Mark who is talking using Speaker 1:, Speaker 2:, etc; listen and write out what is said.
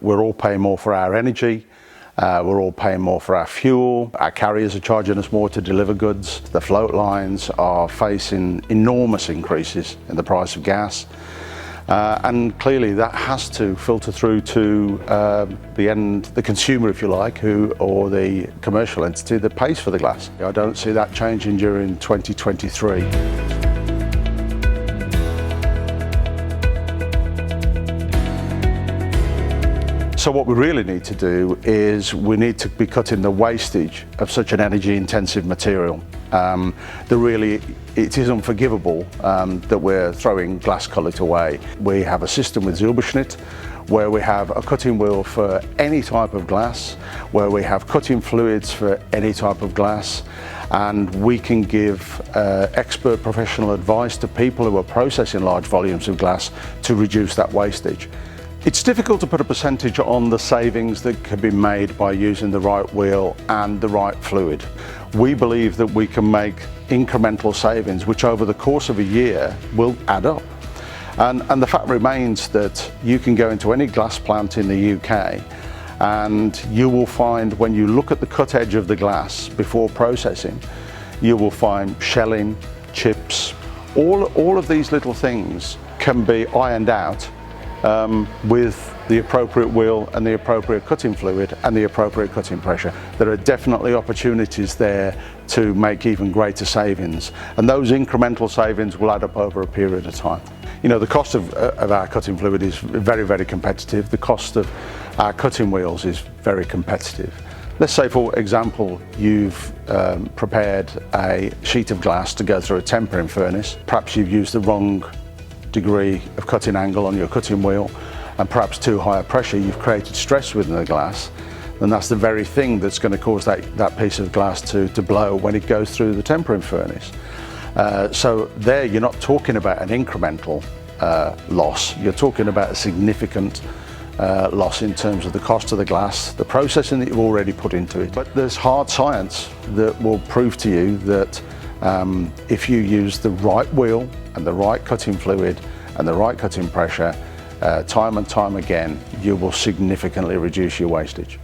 Speaker 1: we're all paying more for our energy. We're all paying more for our fuel. Our carriers are charging us more to deliver goods. The float lines are facing enormous increases in the price of gas. And clearly that has to filter through to the consumer, if you like, or the commercial entity that pays for the glass. I don't see that changing during 2023. So what we really need to do is we need to be cutting the wastage of such an energy-intensive material. It is unforgivable that we're throwing glass cullet away. We have a system with Zilberschnitt where we have a cutting wheel for any type of glass, where we have cutting fluids for any type of glass, and we can give expert professional advice to people who are processing large volumes of glass to reduce that wastage. It's difficult to put a percentage on the savings that can be made by using the right wheel and the right fluid. We believe that we can make incremental savings which over the course of a year will add up. And the fact remains that you can go into any glass plant in the UK and you will find, when you look at the cut edge of the glass before processing, you will find shelling, chips. All of these little things can be ironed out with the appropriate wheel and the appropriate cutting fluid and the appropriate cutting pressure. There are definitely opportunities there to make even greater savings, and those incremental savings will add up over a period of time. You know, the cost of our cutting fluid is very, very competitive. The cost of our cutting wheels is very competitive. Let's say, for example, you've prepared a sheet of glass to go through a tempering furnace. Perhaps you've used the wrong degree of cutting angle on your cutting wheel, and perhaps too high a pressure. You've created stress within the glass, and that's the very thing that's going to cause that piece of glass to blow when it goes through the tempering furnace. So there you're not talking about an incremental loss, you're talking about a significant loss in terms of the cost of the glass, the processing that you've already put into it. But there's hard science that will prove to you that if you use the right wheel and the right cutting fluid and the right cutting pressure, time and time again, you will significantly reduce your wastage.